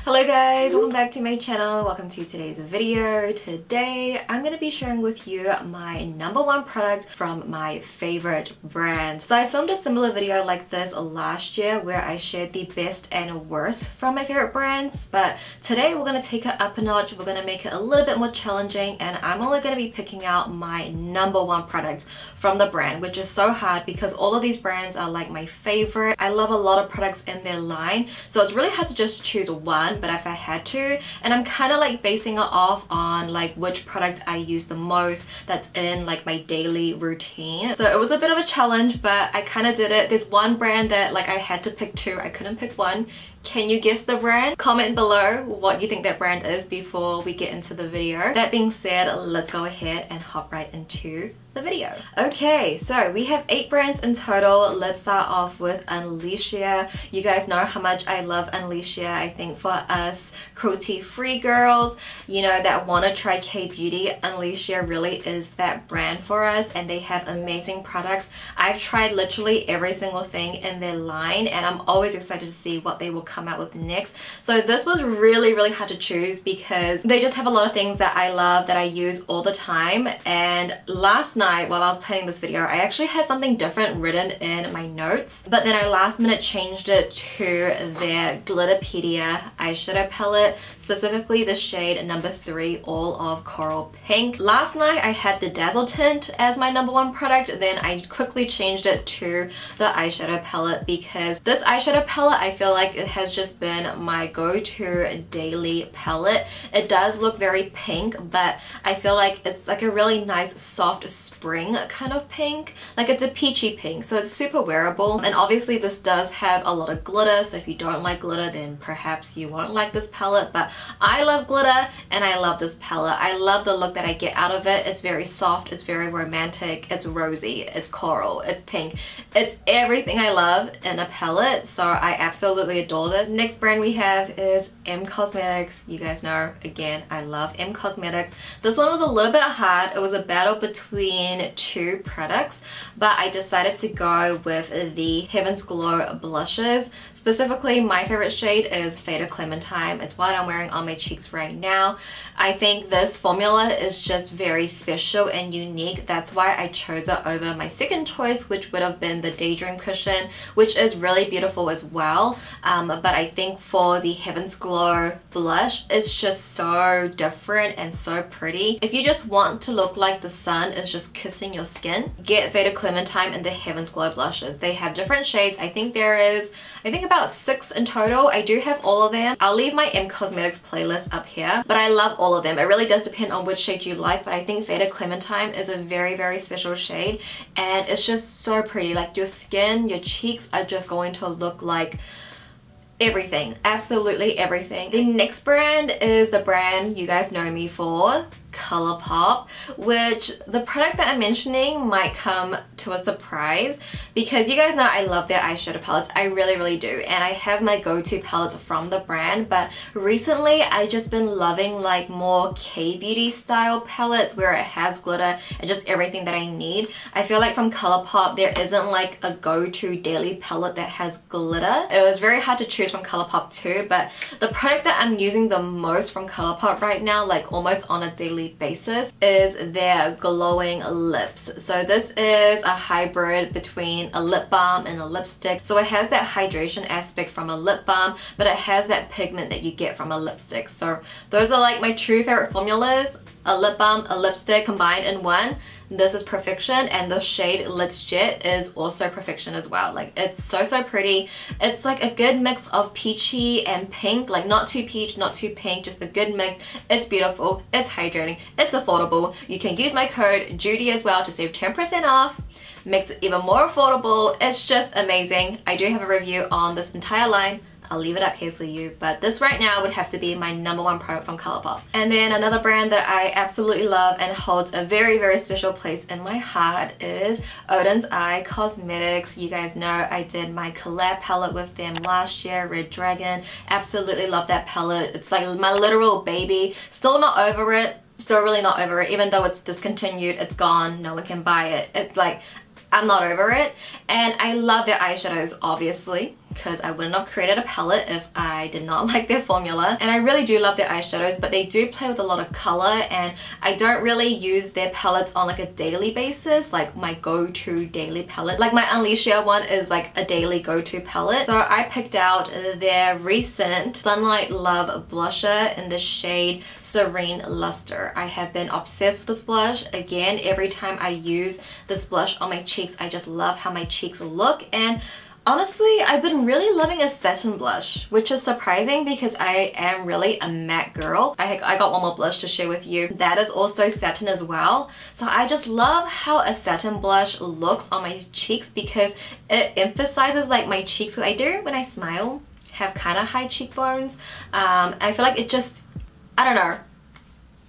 Hello guys, welcome back to my channel. Welcome to today's video. Today I'm going to be sharing with you my #1 product from my favorite brand. So I filmed a similar video like this last year where I shared the best and worst from my favorite brands, but today we're going to take it up a notch. We're going to make it a little bit more challenging, and I'm only going to be picking out my #1 product from the brand, which is so hard because all of these brands are like my favorite. I love a lot of products in their line, so it's really hard to just choose one, but if I had to, and I'm kind of like basing it off on like which product I use the most that's in like my daily routine. So it was a bit of a challenge, but I kind of did it. There's one brand that like I had to pick two, I couldn't pick one. Can you guess the brand? Comment below what you think that brand is before we get into the video. That being said, let's go ahead and hop right into the video. Okay, so we have 8 brands in total. Let's start off with UNLEASHIA. You guys know how much I love UNLEASHIA. I think for us cruelty-free girls, you know, that want to try K-beauty, UNLEASHIA really is that brand for us, and they have amazing products. I've tried literally every single thing in their line, and I'm always excited to see what they will come out with next. So this was really hard to choose because they just have a lot of things that I love, that I use all the time. And last night while I was planning this video, I actually had something different written in my notes, but then I last minute changed it to their Glitterpedia eyeshadow palette, specifically the shade number 3, all of coral pink. Last night I had the Dazzle tint as my #1 product, then I quickly changed it to the eyeshadow palette because this eyeshadow palette, I feel like it has just been my go-to daily palette. It does look very pink, but I feel like it's like a really nice soft spring kind of pink. Like it's a peachy pink, so it's super wearable. And obviously this does have a lot of glitter, so if you don't like glitter then perhaps you won't like this palette, but I love glitter and I love this palette. I love the look that I get out of it. It's very soft, it's very romantic, it's rosy, it's coral, it's pink. It's everything I love in a palette, so I absolutely adore this. Next brand we have is M Cosmetics. You guys know, again, I love M Cosmetics. This one was a little bit hard. It was a battle between 2 products, but I decided to go with the Heaven's Glow blushes. Specifically, my favorite shade is Faded Clementine. It's what I'm wearing on my cheeks right now. I think this formula is just very special and unique. That's why I chose it over my second choice, which would have been the Daydream Cushion, which is really beautiful as well. But I think for the Heaven's Glow blush, it's just so different and so pretty. If you just want to look like the sun is just kissing your skin, get Faded Clementine and the Heaven's Glow blushes. They have different shades. I think there is, about 6 in total. I do have all of them. I'll leave my M Cosmetics playlist up here, but I love all of them. It really does depend on which shade you like, but I think Faded Clementine is a very special shade, and it's just so pretty. Like your skin, your cheeks are just going to look like everything, absolutely everything. The next brand is the brand you guys know me for, COLOURPOP, which the product that I'm mentioning might come to a surprise because you guys know I love their eyeshadow palettes. I really do, and I have my go-to palettes from the brand, but recently I just been loving like more K-beauty style palettes where it has glitter and just everything that I need. I feel like from COLOURPOP there isn't like a go-to daily palette that has glitter. It was very hard to choose from COLOURPOP too, but the product that I'm using the most from COLOURPOP right now, like almost on a daily basis, is their glowing lips. So this is a hybrid between a lip balm and a lipstick. So it has that hydration aspect from a lip balm, but it has that pigment that you get from a lipstick. So those are like my 2 favorite formulas, a lip balm, a lipstick combined in one. This is perfection, and the shade Let's Jet is also perfection as well. Like it's so pretty. It's like a good mix of peachy and pink, like not too peach, not too pink, just a good mix. It's beautiful, it's hydrating, it's affordable. You can use my code JUDY as well to save 10% off. Makes it even more affordable. It's just amazing. I do have a review on this entire line. I'll leave it up here for you, but this right now would have to be my #1 product from COLOURPOP. And then another brand that I absolutely love and holds a very special place in my heart is ODEN'S Cosmetics. You guys know I did my collab palette with them last year, Red Dragon. Absolutely love that palette. It's like my literal baby. Still not over it. Still really not over it. Even though it's discontinued, it's gone, no one can buy it. It's like, I'm not over it. And I love their eyeshadows, obviously, because I wouldn't have created a palette if I did not like their formula. And I really do love their eyeshadows, but they do play with a lot of color, and I don't really use their palettes on like a daily basis, like my go-to daily palette. Like my UNLEASHIA one is like a daily go-to palette. So I picked out their recent Sunlight Love blusher in the shade Serene Luster. I have been obsessed with this blush. Again, every time I use this blush on my cheeks, I just love how my cheeks look. And honestly, I've been really loving a satin blush, which is surprising because I am really a matte girl. I got one more blush to share with you. That is also satin as well. So I just love how a satin blush looks on my cheeks because it emphasizes like my cheeks. I do, when I smile, have kind of high cheekbones. I feel like it just, I don't know,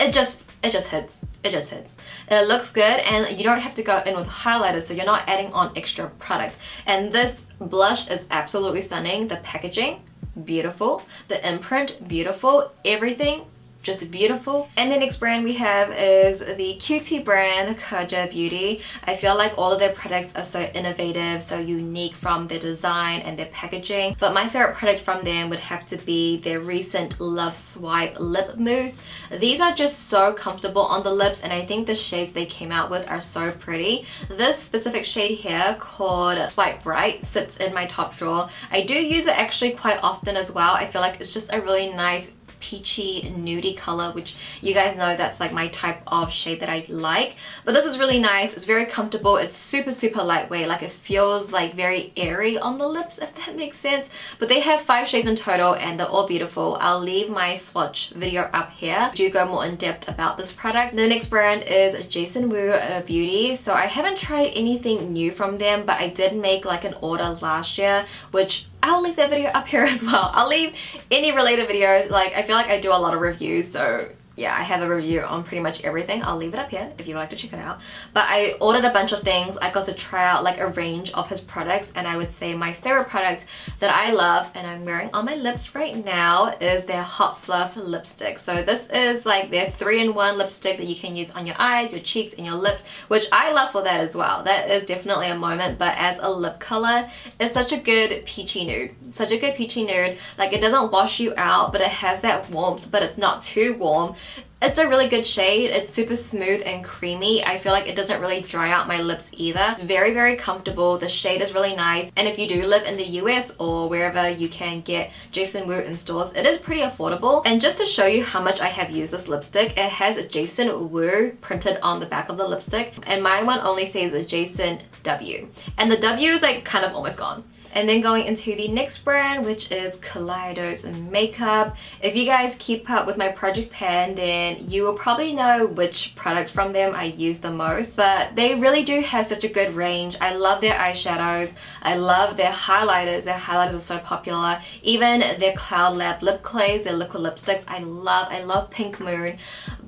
it just hits. It just hits. It looks good, and you don't have to go in with highlighters, so you're not adding on extra product. And this blush is absolutely stunning. The packaging, beautiful. The imprint, beautiful. Everything, just beautiful. And the next brand we have is the cutie brand KAJA Beauty. I feel like all of their products are so innovative, so unique from their design and their packaging. But my favorite product from them would have to be their recent Love Swipe lip mousse. These are just so comfortable on the lips, and I think the shades they came out with are so pretty. This specific shade here called Swipe Bright sits in my top drawer. I do use it actually quite often as well. I feel like it's just a really nice peachy nudie color, which you guys know that's like my type of shade that I like. But this is really nice. It's very comfortable. It's super lightweight. Like it feels like very airy on the lips, if that makes sense. But they have 5 shades in total, and they're all beautiful. I'll leave my swatch video up here. Do go more in depth about this product. The next brand is Jason Wu Beauty. So I haven't tried anything new from them, but I did make like an order last year, which I'll leave that video up here as well. I'll leave any related videos. Like, I feel like I do a lot of reviews, so yeah, I have a review on pretty much everything. I'll leave it up here if you would like to check it out. But I ordered a bunch of things. I got to try out like a range of his products, and I would say my favorite product that I love and I'm wearing on my lips right now is their Hot Fluff lipstick. So this is like their 3-in-1 lipstick that you can use on your eyes, your cheeks, and your lips, which I love for that as well. That is definitely a moment, but as a lip color, it's such a good peachy nude. Such a good peachy nude. Like, it doesn't wash you out, but it has that warmth, but it's not too warm. It's a really good shade. It's super smooth and creamy. I feel like it doesn't really dry out my lips either. It's very comfortable. The shade is really nice. And if you do live in the US or wherever you can get Jason Wu in stores, it is pretty affordable. And just to show you how much I have used this lipstick, it has Jason Wu printed on the back of the lipstick. And my one only says Jason W. And the W is like kind of almost gone. And then going into the next brand, which is Kaleidos Makeup. If you guys keep up with my project pan, then you will probably know which products from them I use the most. But they really do have such a good range. I love their eyeshadows. I love their highlighters. Their highlighters are so popular. Even their Cloud Lab lip clays, their liquid lipsticks, I love Pink Moon.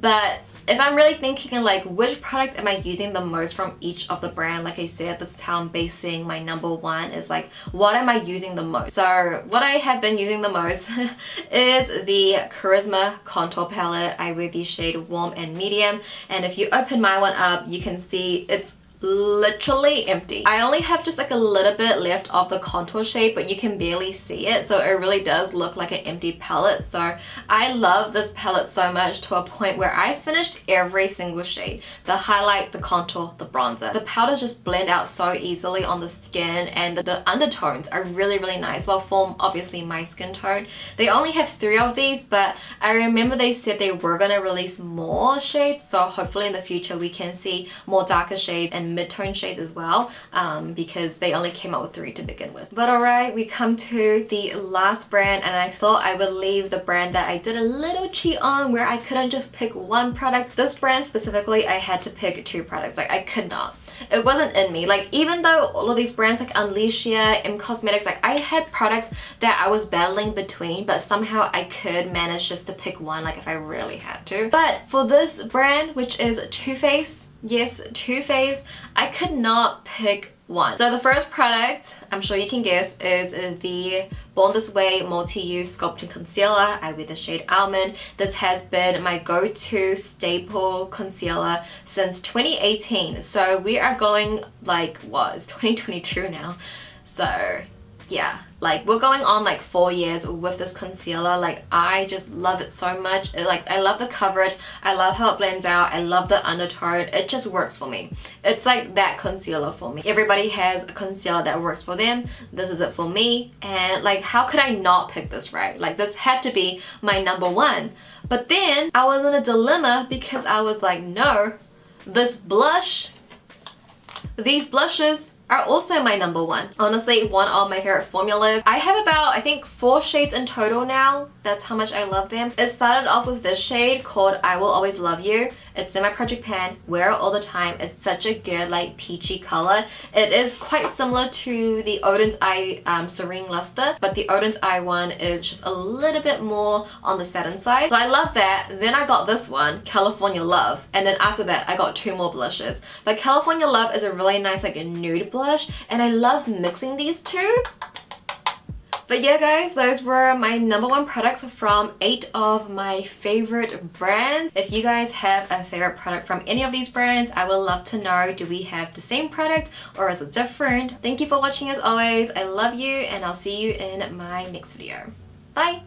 But if I'm really thinking like which product am I using the most from each of the brand, like I said, that's how I'm basing my number one is like, what am I using the most? So what I have been using the most is the Charisma Contour Palette. I wear the shade Warm and Medium, and if you open my one up, you can see it's literally empty. I only have just like a little bit left of the contour shade, but you can barely see it, so it really does look like an empty palette. So I love this palette so much to a point where I finished every single shade. The highlight, the contour, the bronzer. The powders just blend out so easily on the skin, and the undertones are really nice. Well, for obviously my skin tone. They only have 3 of these, but I remember they said they were gonna release more shades, so hopefully in the future we can see more darker shades and mid-tone shades as well, because they only came out with 3 to begin with. But alright, we come to the last brand, and I thought I would leave the brand that I did a little cheat on, where I couldn't just pick one product. This brand specifically, I had to pick 2 products. Like, I could not. It wasn't in me. Like, even though all of these brands like UNLEASHIA, M Cosmetics, like I had products that I was battling between, but somehow I could manage just to pick one, like if I really had to. But for this brand, which is Too Faced, yes, Too Faced, I could not pick one. So the first product, I'm sure you can guess, is the Born This Way Multi-Use Sculpting Concealer. I wear the shade Almond. This has been my go-to staple concealer since 2018. So we are going like, what, it's 2022 now. So yeah, like we're going on like 4 years with this concealer. Like I just love it so much. Like I love the coverage, I love how it blends out, I love the undertone. It just works for me. It's like that concealer for me. Everybody has a concealer that works for them. This is it for me, and like how could I not pick this, right? Like this had to be my number one. But then I was in a dilemma because I was like, no, this blush, these blushes are also my number one. Honestly, one of my favorite formulas. I have about, I think, 4 shades in total now. That's how much I love them. It started off with this shade called I Will Always Love You. It's in my project pan, wear it all the time. It's such a good like peachy color. It is quite similar to the Oden's Eye Serene Luster, but the Oden's Eye one is just a little bit more on the satin side. So I love that. Then I got this one, California Love, and then after that I got 2 more blushes. But California Love is a really nice like a nude blush, and I love mixing these two. But yeah guys, those were my number one products from 8 of my favorite brands. If you guys have a favorite product from any of these brands, I would love to know, do we have the same product or is it different? Thank you for watching as always. I love you, and I'll see you in my next video. Bye!